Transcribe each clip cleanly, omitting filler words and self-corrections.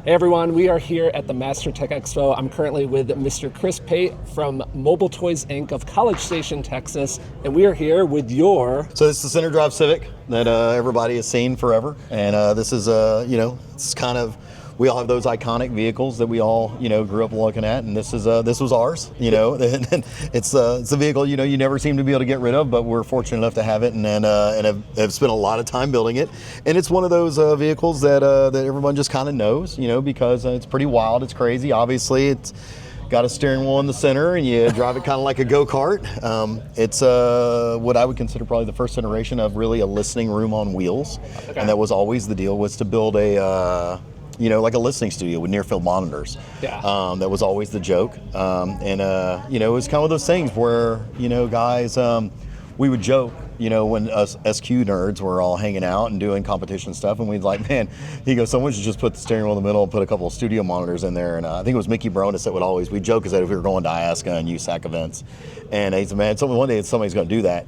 Hey everyone, we are here at the Master Tech Expo. I'm currently with Mr. Chris Pate from Mobile Toys Inc. of College Station, Texas, and we are here with your... So this is the center drive Civic that everybody has seen forever, and this is, it's kind of, we all have those iconic vehicles that we all, grew up looking at, and this was ours, and it's a vehicle, you never seem to be able to get rid of, but we're fortunate enough to have it, and have spent a lot of time building it, and it's one of those vehicles that everyone just kind of knows, because it's pretty wild, it's crazy. Obviously, it's got a steering wheel in the center, and you drive it kind of like a go-kart. It's what I would consider probably the first iteration of really a listening room on wheels, okay. And that was always the deal, was to build a like a listening studio with near-field monitors. Yeah. That was always the joke. It was kind of those things where, guys, we would joke, when us SQ nerds were all hanging out and doing competition stuff, and we'd like, man, he goes, someone should just put the steering wheel in the middle and put a couple of studio monitors in there. And I think it was Mickey Baronis that would always, we'd joke as that if we were going to IASCA and USAC events. And he said, man, one day somebody's going to do that.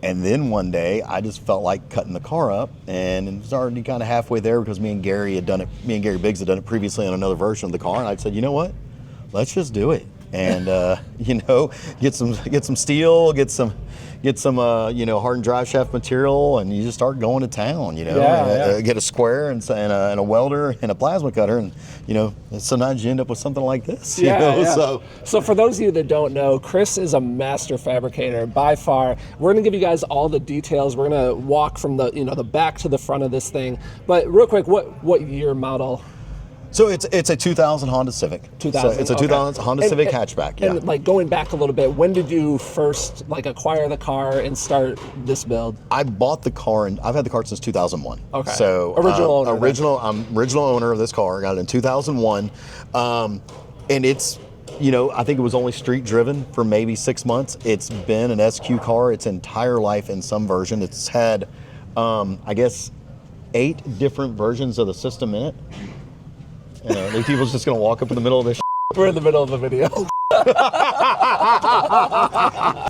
And then one day, I just felt like cutting the car up, and it was already kind of halfway there because me and Gary Biggs had done it previously on another version of the car, and I said, you know what, let's just do it, and get some steel, get some hardened drive shaft material, and you just start going to town, get a square and a welder and a plasma cutter, and sometimes you end up with something like this. So for those of you that don't know, Chris is a master fabricator by far. We're going to give you guys all the details. We're going to walk from the back to the front of this thing. But real quick, what year model? So it's a 2000 Honda Civic. 2000. So it's a 2000 Honda Civic hatchback. Yeah. And like going back a little bit, when did you first acquire the car and start this build? I bought the car, and I've had the car since 2001. Okay. So original owner. Original owner of this car. I got it in 2001, and it's, I think it was only street driven for maybe 6 months. It's been an SQ car its entire life in some version. It's had, I guess, 8 different versions of the system in it. These people's just going to walk up in the middle of this. We're in the middle of a video.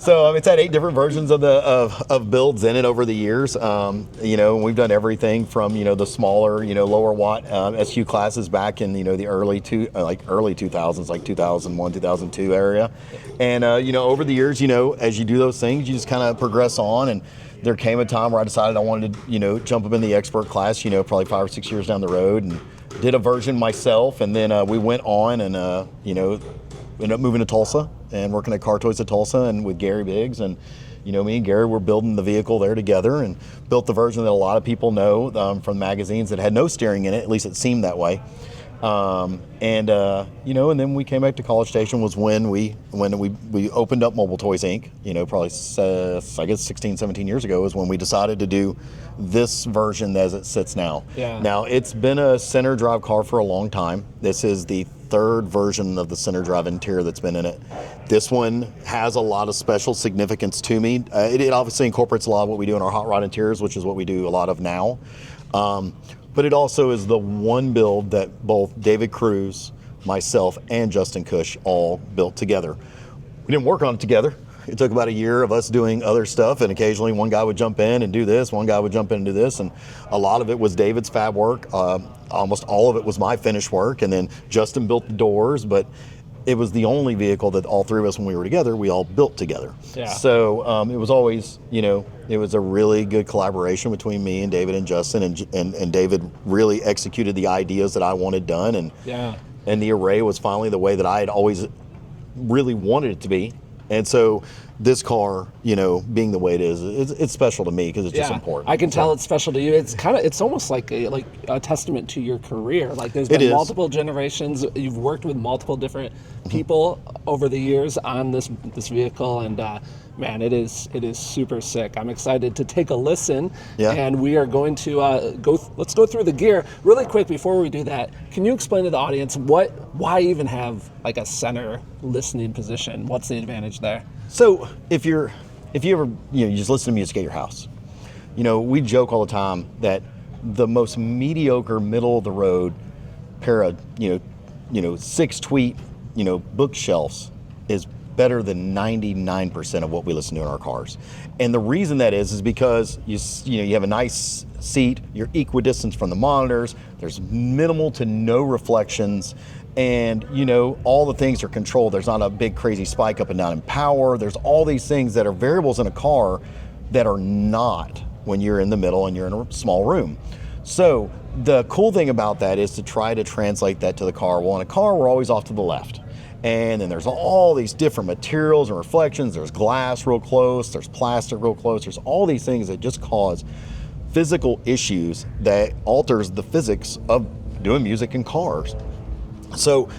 So it's had 8 different versions of builds in it over the years. We've done everything from the smaller, lower watt SQ classes back in the early 2000s, like 2001, 2002 area. And over the years, as you do those things, you just kind of progress on. And there came a time where I decided I wanted to jump up in the expert class. Probably 5 or 6 years down the road, and did a version myself, and then we went on and ended up moving to Tulsa and working at Car Toys of Tulsa and with Gary Biggs, and me and Gary were building the vehicle there together and built the version that a lot of people know from magazines that had no steering in it. At least it seemed that way. And then we came back to College Station was when we opened up Mobile Toys Inc. Probably I guess 16, 17 years ago is when we decided to do this version as it sits now. Yeah. Now, it's been a center drive car for a long time. This is the 3rd version of the center drive interior that's been in it. This one has a lot of special significance to me. It obviously incorporates a lot of what we do in our hot rod interiors, which is what we do a lot of now. But it also is the one build that both David Cruz, myself, and Justin Cush all built together. We didn't work on it together. It took about a year of us doing other stuff, and occasionally one guy would jump in and do this, one guy would jump in and do this, and a lot of it was David's fab work. Almost all of it was my finish work, and then Justin built the doors, but it was the only vehicle that all 3 of us, when we were together, we all built together. Yeah. So it was always, it was a really good collaboration between me and David and Justin, and David really executed the ideas that I wanted done, and the array was finally the way that I had always really wanted it to be. And so this car, being the way it is, it's special to me because it's just important. I can tell it's special to you. It's almost like a testament to your career. Like there's been multiple generations. You've worked with multiple different people over the years on this vehicle, and man, it is super sick. I'm excited to take a listen. Yeah. And we are going to let's go through the gear really quick. Before we do that, can you explain to the audience why even have a center listening position? What's the advantage there? So if you ever you just listen to music at your house, we joke all the time that the most mediocre middle of the road pair of 6 tweet bookshelves is better than 99% of what we listen to in our cars. And the reason that is because you have a nice seat, you're equidistant from the monitors, there's minimal to no reflections, and all the things are controlled. There's not a big crazy spike up and down in power. There's all these things that are variables in a car that are not when you're in the middle and you're in a small room. So the cool thing about that is to try to translate that to the car. Well, in a car, we're always off to the left. And then there's all these different materials and reflections. There's glass real close, there's plastic real close. There's all these things that just cause physical issues that alters the physics of doing music in cars. So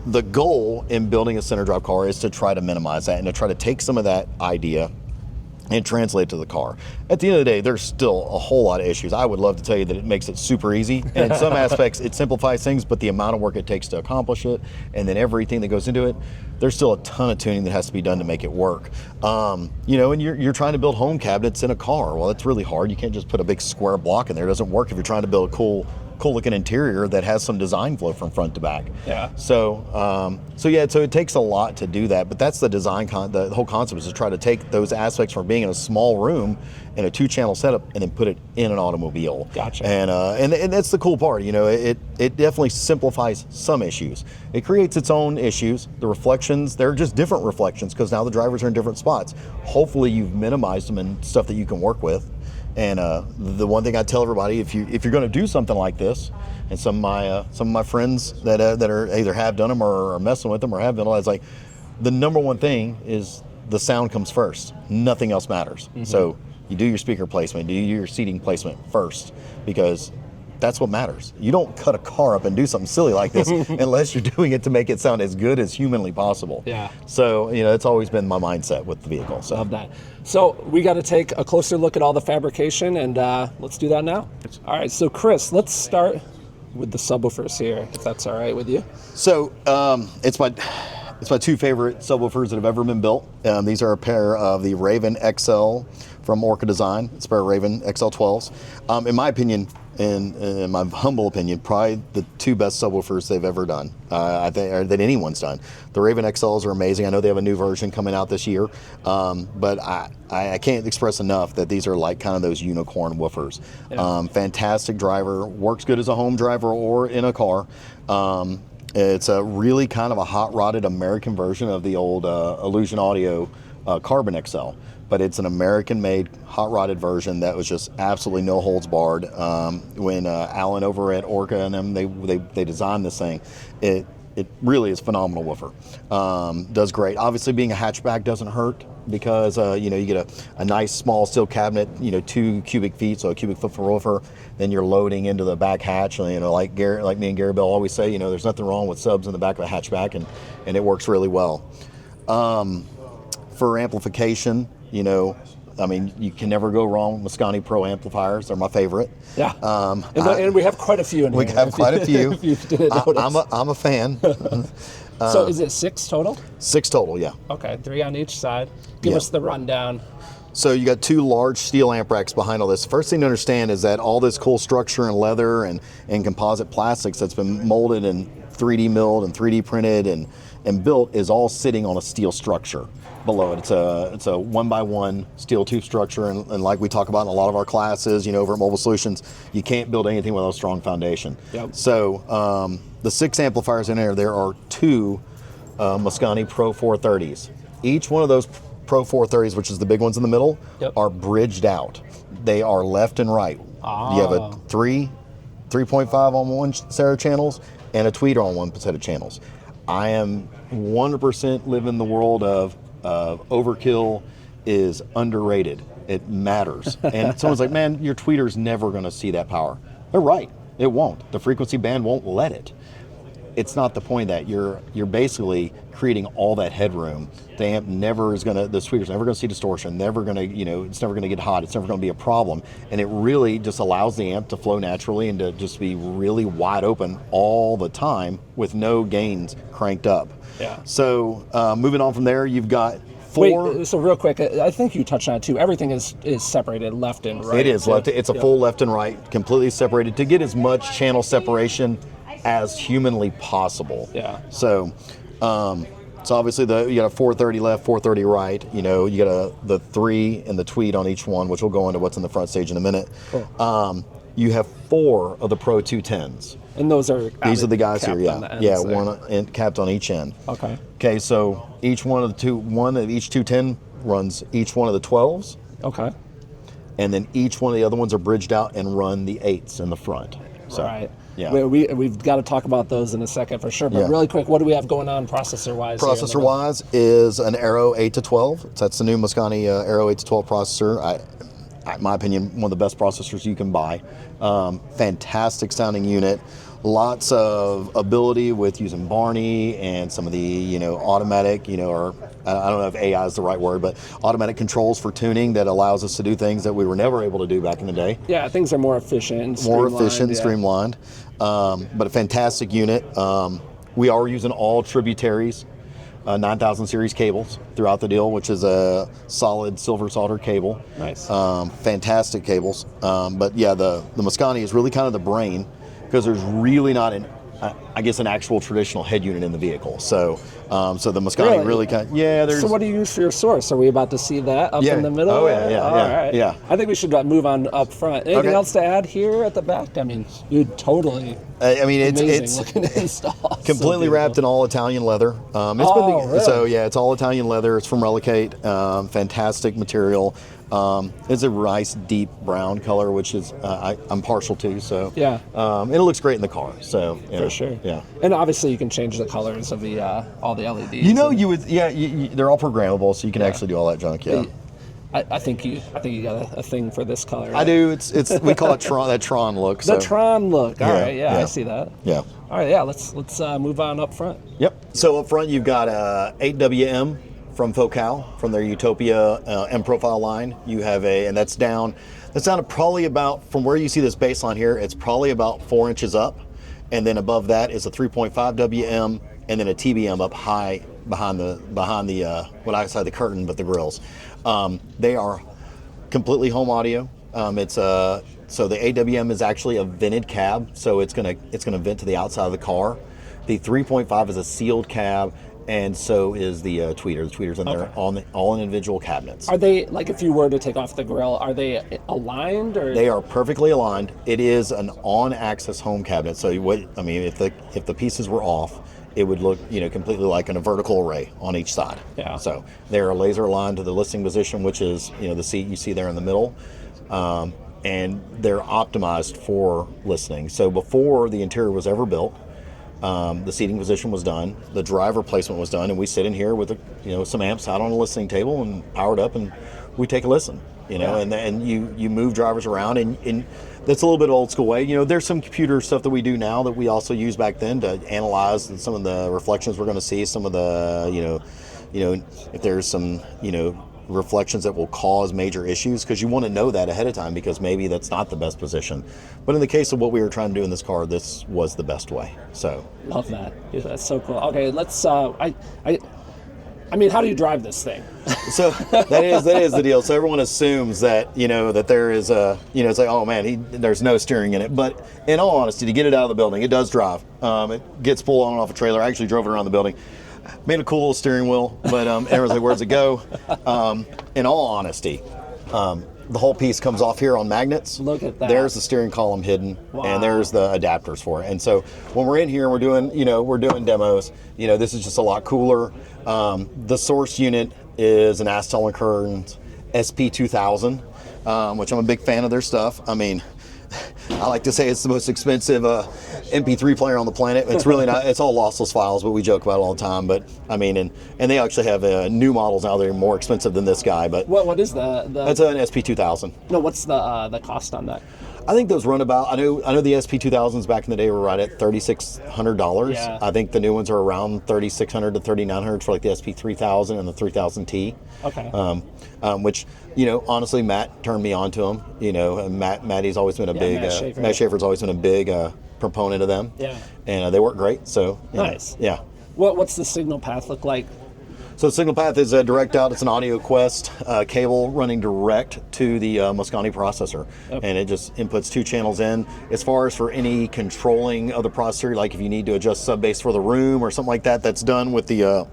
the goal in building a center drive car is to try to minimize that and to try to take some of that idea and translate it to the car. At the end of the day, there's still a whole lot of issues. I would love to tell you that it makes it super easy. And in some aspects, it simplifies things, but the amount of work it takes to accomplish it, and then everything that goes into it, there's still a ton of tuning that has to be done to make it work. And you're trying to build home cabinets in a car. Well, that's really hard. You can't just put a big square block in there. It doesn't work if you're trying to build a cool looking interior that has some design flow from front to back. Yeah. So it takes a lot to do that, but that's the design. The whole concept is to try to take those aspects from being in a small room in a 2-channel setup and then put it in an automobile. Gotcha. And that's the cool part. It definitely simplifies some issues. It creates its own issues. The reflections, they're just different reflections because now the drivers are in different spots. Hopefully you've minimized them and stuff that you can work with. And the one thing I tell everybody, if you're going to do something like this, and some of my friends that are either have done them or are messing with them or have done it, it's like the number one thing is the sound comes first. Nothing else matters. Mm-hmm. So you do your speaker placement, do your seating placement first, because that's what matters. You don't cut a car up and do something silly like this unless you're doing it to make it sound as good as humanly possible. Yeah. So, it's always been my mindset with the vehicle. So. Love that. So we got to take a closer look at all the fabrication, and let's do that now. All right, so Chris, let's start with the subwoofers here, if that's all right with you. So it's my two favorite subwoofers that have ever been built. These are a pair of the Raven XL from Orca Design. It's a pair of Raven XL12s. In my opinion, in my humble opinion, probably the two best subwoofers they've ever done, I think, or that anyone's done. The Raven XLs are amazing. I know they have a new version coming out this year, but I can't express enough that these are like kind of those unicorn woofers. Yeah. Fantastic driver, works good as a home driver or in a car. It's a really kind of a hot-rodded American version of the old Illusion Audio Carbon XL. But it's an American-made, hot-rodded version that was just absolutely no holds barred. When Alan over at Orca and them, they designed this thing, it really is a phenomenal woofer. Does great. Obviously, being a hatchback doesn't hurt because you get a nice small steel cabinet, 2 cubic feet, so a cubic foot for woofer. Then you're loading into the back hatch. Like me and Gary Bell always say, there's nothing wrong with subs in the back of a hatchback, and it works really well. For amplification, you can never go wrong with Mosconi Pro amplifiers. They're my favorite. Yeah. And we have quite a few in here. We have quite a few. If you didn't notice. I'm a fan. So is it 6 total? 6 total, yeah. Okay, 3 on each side. Give us the rundown. So you got 2 large steel amp racks behind all this. First thing to understand is that all this cool structure and leather and composite plastics that's been molded and 3D milled and 3D printed and built is all sitting on a steel structure below it. It's a 1x1 steel tube structure, and like we talk about in a lot of our classes, over at Mobile Solutions, you can't build anything without a strong foundation. Yep. So the 6 amplifiers in there are 2 Mosconi Pro 430s. Each one of those Pro 430s, which is the big ones in the middle, are bridged out. They are left and right. You have a 3.5 on one set of channels and a tweeter on one set of channels. I am 100% live in the world of overkill is underrated. It matters. And someone's like, man, your tweeter's never going to see that power. They're right. It won't. The frequency band won't let it. It's not the point that you're basically creating all that headroom. The amp the tweeter's never going to see distortion, never going to, it's never going to get hot. It's never going to be a problem. And it really just allows the amp to flow naturally and to just be really wide open all the time with no gains cranked up. Yeah. So moving on from there, you've got 4. Wait, so real quick, I think you touched on it too. Everything is separated left and right. It is left. It's a full left and right, completely separated to get as much channel separation as humanly possible. Yeah. So So obviously you got a 430 left, 430 right. You know, you got the 3 and the tweed on each one, which will go into what's in the front stage in a minute. Cool. You have 4 of the Pro 210s. And these are the guys here, yeah, one capped on each end. Okay. Okay, so each one of each 210 runs each one of the 12s. Okay. And then each one of the other ones are bridged out and run the 8s in the front. So, right. Yeah. We've got to talk about those in a second for sure. But really quick, what do we have going on processor-wise? Processor-wise is an Aero 8 to 12. That's the new Mosconi Aero 8 to 12 processor. In my opinion, one of the best processors you can buy. Fantastic sounding unit. Lots of ability with using Barney and some of the, automatic, or I don't know if AI is the right word, but automatic controls for tuning that allows us to do things that we were never able to do back in the day. Yeah, things are more efficient. Streamlined. But a fantastic unit. We are using all Tributaries 9000 series cables throughout the deal, which is a solid silver solder cable. Nice. Fantastic cables. But yeah, the Mosconi is really kind of the brain, because there's really not an actual traditional head unit in the vehicle. So the Mosconi really kind of, So what do you use for your source? Are we about to see that up in the middle? Oh yeah. Yeah. I think we should move on up front. Anything else to add here at the back? I mean, you totally. It's looking to install. completely wrapped in all Italian leather. Really? So yeah, it's all Italian leather. It's from Relicate. Fantastic material. It's a nice deep brown color, which is I'm partial to. So yeah, and it looks great in the car. So for sure. Yeah, and obviously you can change the colors of the all the LEDs. You would. Yeah, they're all programmable, so you can actually do all that junk. Yeah. I think you got a thing for this color. Right? I do. It's we call it Tron, that Tron look. The Tron look. All right. Yeah, I see that. Yeah. All right. Yeah. Let's move on up front. Yep. So up front you've got 8WM from Focal, from their Utopia M profile line. You have and that's down to probably about, from where you see this baseline here, it's probably about 4 inches up, and then above that is a 3.5 WM, and then a TBM up high behind the what I say the curtain, but the grills. They are completely home audio. So the AWM is actually a vented cab, so it's gonna vent to the outside of the car. The 3.5 is a sealed cab, and so is the tweeter. The tweeter's in there, all in individual cabinets. Are they, like, if you were to take off the grill, are they aligned, or? They are perfectly aligned. It is an on-axis home cabinet. So if the pieces were off, it would look completely like in a vertical array on each side. Yeah. So they're laser aligned to the listening position, which is the seat you see there in the middle. And they're optimized for listening. So before the interior was ever built, the seating position was done, the driver placement was done, and we sit in here with some amps out on a listening table and powered up, and we take a listen. And you move drivers around, and that's a little bit old school way. There's some computer stuff that we do now that we also used back then to analyze some of the reflections we're going to see, some of the if there's some reflections that will cause major issues, because you want to know that ahead of time, because maybe that's not the best position. But in the case of what we were trying to do in this car, this was the best way. So love that. Yeah, that's so cool. Okay, let's I mean, how do you drive this thing? So that is the deal. So everyone assumes that that there is it's like, oh man, there's no steering in it. But in all honesty, to get it out of the building, it does drive. It gets pulled on and off a trailer. I actually drove it around the building. Made a cool little steering wheel, but everyone's like, where's it go? In all honesty, the whole piece comes off here on magnets. Look at that. There's the steering column hidden, and there's the adapters for it. And so when we're in here, we're doing demos. This is just a lot cooler. The source unit is an Astel & Kearns SP2000, which I'm a big fan of their stuff. I mean, I like to say it's the most expensive MP3 player on the planet. It's really not. It's all lossless files, but we joke about it all the time. But I mean, and they actually have new models now that are more expensive than this guy. But what is the? That's an SP2000. No, what's the cost on that? I think those run about. I know the SP2000s back in the day were right at $3,600. Yeah. I think the new ones are around $3,600 to $3,900 for like the SP3000 and the 3000T. Okay. Which honestly, Matt turned me on to them. And Matty's always been a big. Matt Schaefer's always been a big proponent of them. Yeah. And they work great. So nice. Yeah. What's the signal path look like? So the signal path is direct out. It's an AudioQuest cable running direct to the Mosconi processor. Yep. And it just inputs 2 channels in. As far as for any controlling of the processor, like if you need to adjust sub bass for the room or something like that, that's done with the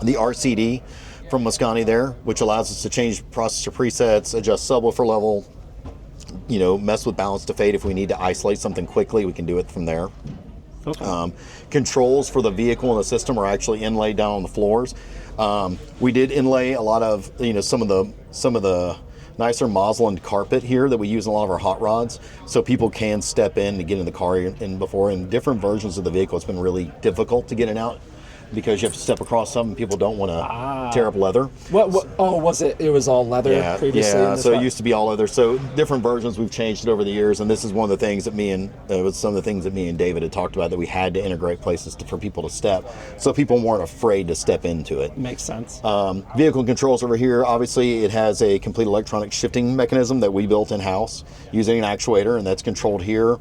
the RCD from Mosconi there, which allows us to change processor presets, adjust subwoofer level, mess with balance to fade if we need to isolate something quickly. We can do it from there. Okay. Controls for the vehicle and the system are actually inlaid down on the floors. We did inlay a lot of some of the nicer muslin carpet here that we use in a lot of our hot rods, so people can step in to get in the car. And before, in different versions of the vehicle, it's been really difficult to get it out because you have to step across something. People don't want to tear up leather. What? Oh, was it? It was all leather previously. Yeah. So it used to be all leather. So different versions, we've changed it over the years, and this is one of the things that me and David had talked about, that we had to integrate places for people to step, so people weren't afraid to step into it. Makes sense. Vehicle controls over here. Obviously, it has a complete electronic shifting mechanism that we built in house using an actuator, and that's controlled here.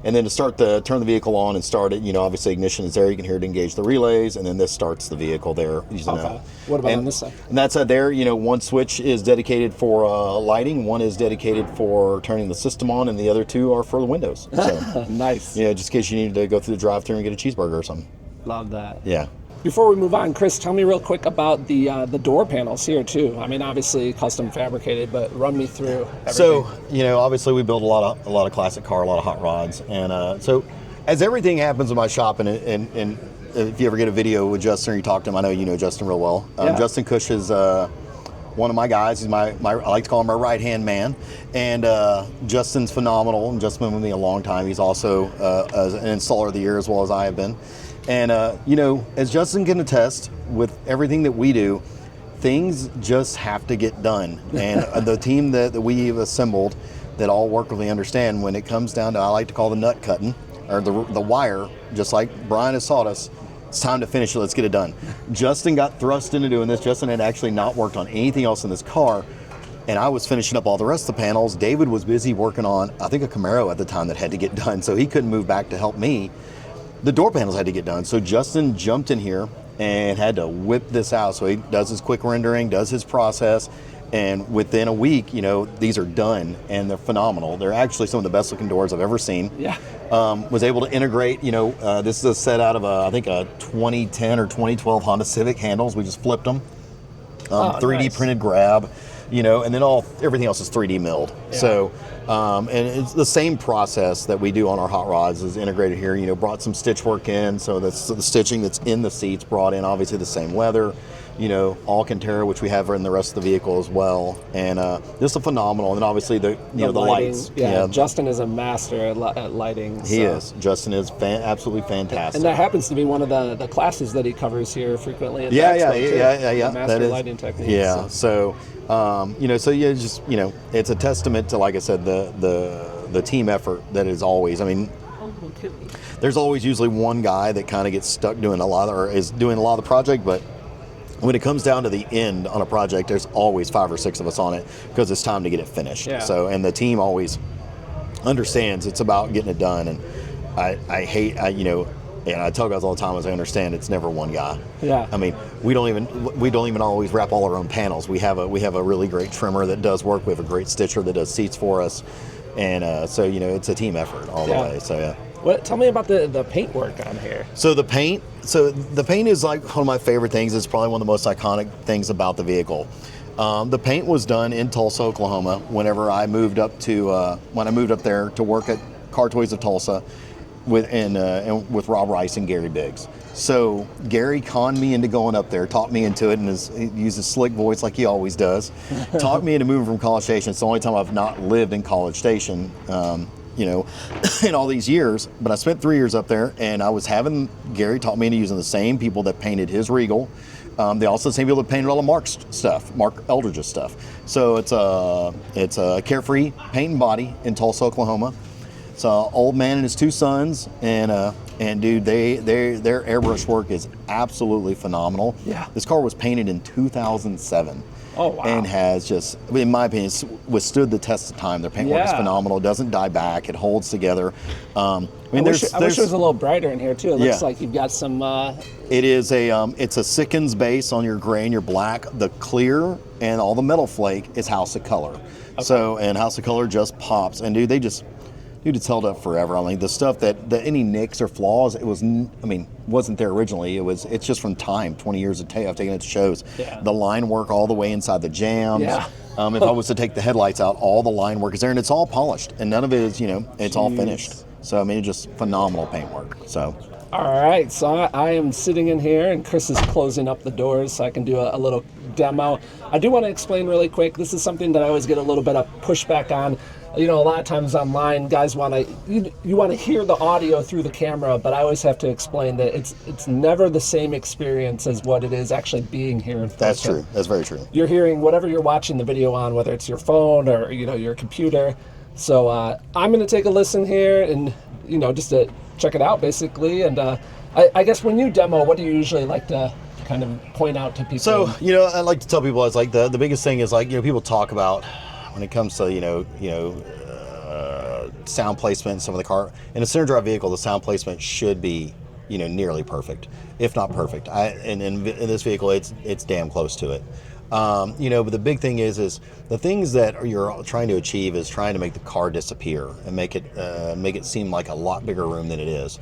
And then to turn the vehicle on and start it, obviously ignition is there. You can hear it engage the relays, and then this starts the vehicle there. What about on this side? And that side there, one switch is dedicated for lighting, one is dedicated for turning the system on, and the other two are for the windows. So, nice. Yeah, just in case you need to go through the drive-thru and get a cheeseburger or something. Love that. Yeah. Before we move on, Chris, tell me real quick about the door panels here too. I mean, obviously custom fabricated, but run me through everything. So, obviously we build a lot of classic car, a lot of hot rods, and so as everything happens in my shop, and if you ever get a video with Justin or you talk to him, I know you know Justin real well. Justin Cush is one of my guys. He's my I like to call him my right-hand man, and Justin's phenomenal, and Justin's been with me a long time. He's also an installer of the year as well as I have been. And, as Justin can attest, with everything that we do, things just have to get done. And the team that we've assembled that all work really understand, when it comes down to, I like to call the nut cutting, or the wire, just like Brian has taught us, it's time to finish it, let's get it done. Justin got thrust into doing this. Justin had actually not worked on anything else in this car, and I was finishing up all the rest of the panels. David was busy working on, I think, a Camaro at the time that had to get done, so he couldn't move back to help me. The door panels had to get done, so Justin jumped in here and had to whip this out. So he does his quick rendering, does his process, and within a week, these are done, and they're phenomenal. They're actually some of the best looking doors I've ever seen. Yeah. Was able to integrate, this is a set out of I think a 2010 or 2012 Honda Civic handles. We just flipped them. 3D nice. printed grab, and then everything else is 3D milled. Yeah. So, and it's the same process that we do on our hot rods is integrated here. Brought some stitch work in, so that's the stitching that's in the seats brought in, obviously the same leather, Alcantara, which we have in the rest of the vehicle as well, and just a phenomenal. And then obviously the lights. Yeah, Justin is a master at lighting. He is. Justin is absolutely fantastic. And that happens to be one of the classes that he covers here frequently. At Yeah. Master lighting techniques. Yeah. So, it's a testament to, like I said, the team effort that is always. I mean, there's always usually one guy that kind of gets stuck doing is doing a lot of the project, but when it comes down to the end on a project, there's always 5 or 6 of us on it because it's time to get it finished. Yeah. So, and the team always understands it's about getting it done. And and I tell guys all the time, as I understand, it's never one guy. Yeah. I mean, we don't even always wrap all our own panels. We have a really great trimmer that does work. We have a great stitcher that does seats for us, and so it's a team effort all the way. So yeah. Tell me about the paint work on here. So the paint is like one of my favorite things. It's probably one of the most iconic things about the vehicle. The paint was done in Tulsa, Oklahoma. Whenever I moved up there to work at Car Toys of Tulsa, with Rob Rice and Gary Biggs. So Gary conned me into going up there, talked me into it, and he used a slick voice like he always does. Talked me into moving from College Station. It's the only time I've not lived in College Station, in all these years. But I spent 3 years up there, and I was having Gary talk me into using the same people that painted his Regal. They also the same people that painted all of Mark's stuff, Mark Eldridge's stuff. So it's a Carefree Paint and Body in Tulsa, Oklahoma. It's an old man and his 2 sons, and dude, their airbrush work is absolutely phenomenal. Yeah. This car was painted in 2007. Oh, wow. And has just, in my opinion, withstood the test of time. Their paint work is phenomenal. It doesn't die back. It holds together. I wish it was a little brighter in here too. It looks like you've got some. It is it's a Sikkens base on your gray and your black. The clear and all the metal flake is House of Color. Okay. So, and House of Color just pops. And dude, dude, it's held up forever. I mean, the stuff that any nicks or flaws, wasn't there originally. It's just from time, 20 years of I've taken it to shows. Yeah. The line work all the way inside the jams. Yeah. If I was to take the headlights out, all the line work is there, and it's all polished, and none of it is, it's all finished. So, I mean, it's just phenomenal paint work. So. All right, so I am sitting in here, and Chris is closing up the doors so I can do a little demo. I do want to explain really quick. This is something that I always get a little bit of pushback on. A lot of times online, guys want to you want to hear the audio through the camera, but I always have to explain that it's never the same experience as what it is actually being here in person. That's true. That's very true. You're hearing whatever you're watching the video on, whether it's your phone or your computer. So I'm going to take a listen here and just to check it out basically. And I guess when you demo, what do you usually like to kind of point out to people? So I like to tell people it's like the biggest thing is like people talk about when it comes to sound placement in some of the car. In a center drive vehicle, the sound placement should be nearly perfect, if not perfect. And in this vehicle, it's damn close to it. But the big thing is the things that you're trying to achieve is trying to make the car disappear and make it seem like a lot bigger room than it is.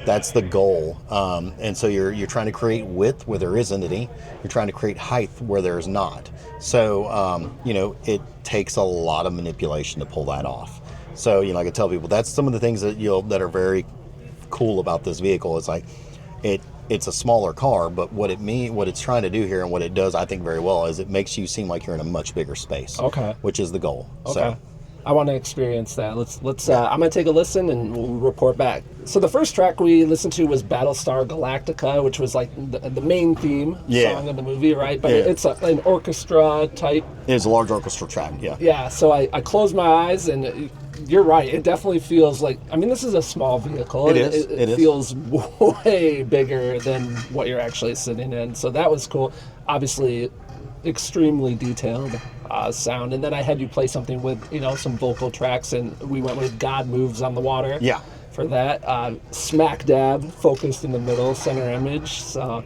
That's the goal. And so you're trying to create width where there isn't any. You're trying to create height where there's not. So it takes a lot of manipulation to pull that off. So like I tell people, that's some of the things that that are very cool about this vehicle. It's like it's a smaller car, but what it's trying to do here and what it does, I think very well, is it makes you seem like you're in a much bigger space. Okay. Which is the goal. Okay. So. I want to experience that. Let's. I'm gonna take a listen and we'll report back. So the first track we listened to was Battlestar Galactica, which was like the main theme song of the movie, right? But it's an orchestra type. It is a large orchestra track. Yeah. Yeah. So I closed my eyes and. You're right. It definitely feels like. I mean, this is a small vehicle. It is. It feels way bigger than what you're actually sitting in. So that was cool. Obviously, extremely detailed sound. And then I had you play something with some vocal tracks, and we went with "God Moves on the Water." Yeah. For that, smack dab, focused in the middle, center image. So,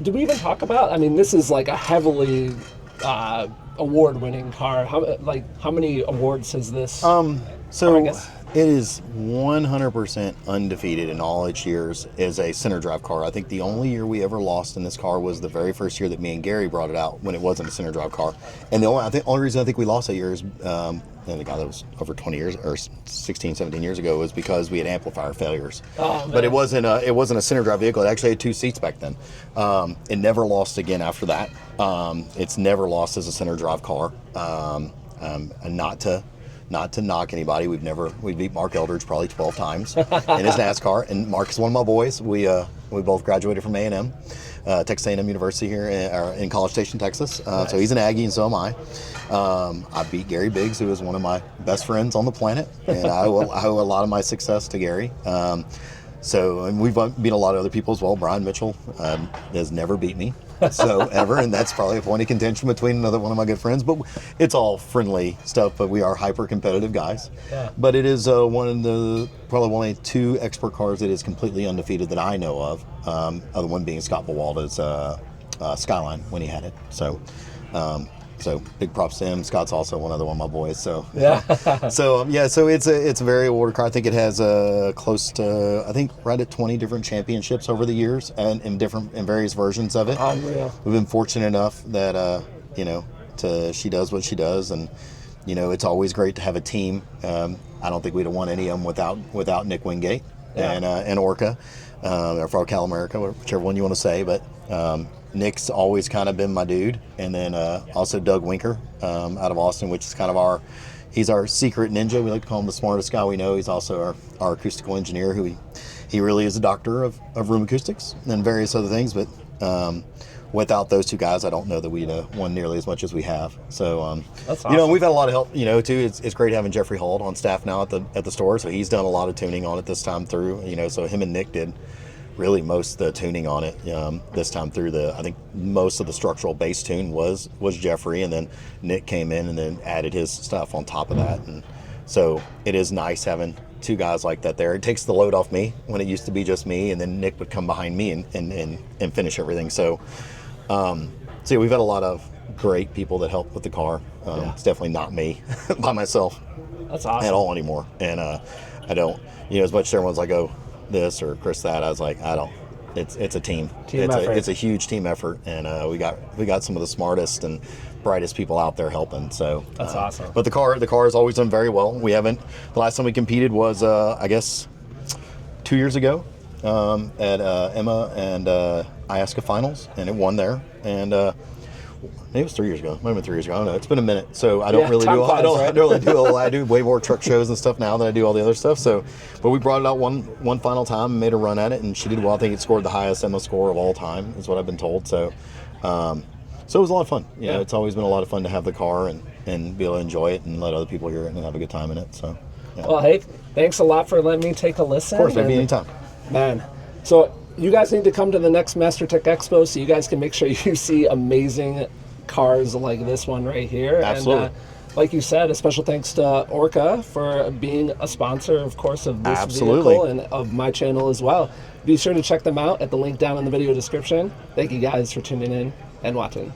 did we even talk about? I mean, this is like a heavily. Award-winning car. How many awards has this? So it is 100% undefeated in all its years as a center drive car. I think the only year we ever lost in this car was the very first year that me and Gary brought it out when it wasn't a center drive car. And the only reason I think we lost that year is and the guy that was over 20 years or 16, 17 years ago was because we had amplifier failures. But it wasn't a center drive vehicle. It actually had 2 seats back then. It never lost again after that. It's never lost as a center drive car. And not to knock anybody, we beat Mark Eldridge probably 12 times in his NASCAR. And Mark is one of my boys. We both graduated from A&M. Texas A&M University here in College Station, Texas. Nice. So he's an Aggie, and so am I. I beat Gary Biggs, who is one of my best friends on the planet, and I owe a lot of my success to Gary. And we've beat a lot of other people as well. Brian Mitchell has never beat me, ever, and that's probably a point of contention between another one of my good friends. But it's all friendly stuff. But we are hyper competitive guys. Yeah. But it is probably one of 2 expert cars that is completely undefeated that I know of. Other one being Scott Bawalda's Skyline when he had it. So big props to him. Scott's also one of my boys. So yeah. So it's a very awarded car. I think it has close to right at 20 different championships over the years and in various versions of it. Unreal. We've been fortunate enough that she does what she does, and it's always great to have a team. I don't think we'd have won any of them without Nick Wingate and Orca or for Cal America, whichever one you want to say, but. Nick's always kind of been my dude, and then also Doug Winker out of Austin, which is kind of he's our secret ninja. We like to call him the smartest guy we know. He's also our acoustical engineer, who he really is a doctor of room acoustics and various other things. But without those 2 guys, I don't know that we'd won nearly as much as we have. So that's awesome. We've had a lot of help. Too. It's great having Jeffrey Hall on staff now at the store. So he's done a lot of tuning on it this time through. So him and Nick did. Really most of the tuning on it this time through. I think most of the structural bass tune was Jeffrey, and then Nick came in and then added his stuff on top of that. And so it is nice having 2 guys like that there. It takes the load off me when it used to be just me, and then Nick would come behind me and finish everything. So we've had a lot of great people that help with the car. It's definitely not me by myself. That's awesome. at all anymore. And I don't, as much as everyone's like, oh, this or Chris that, I was like, I don't. It's a team. It's a huge team effort, and we got some of the smartest and brightest people out there helping. So that's awesome. But the car has always done very well. We haven't. The last time we competed was I guess 2 years ago at Emma and Iasca finals, and it won there. And maybe it was 3 years ago. Might have been 3 years ago. I don't know. It's been a minute, so I don't really do. I don't really do. I do way more truck shows and stuff now than I do all the other stuff. So, but we brought it out one final time and made a run at it, and she did well. I think it scored the highest Emma score of all time, is what I've been told. So, so it was a lot of fun. It's always been a lot of fun to have the car and be able to enjoy it and let other people hear it and have a good time in it. So, yeah. Well, hey, thanks a lot for letting me take a listen. Of course, maybe anytime. Man, so you guys need to come to the next Master Tech Expo so you guys can make sure you see amazing cars like this one right here. Absolutely. And like you said, a special thanks to Orca for being a sponsor, of course, of this vehicle and of my channel as well. Be sure to check them out at the link down in the video description. Thank you guys for tuning in and watching.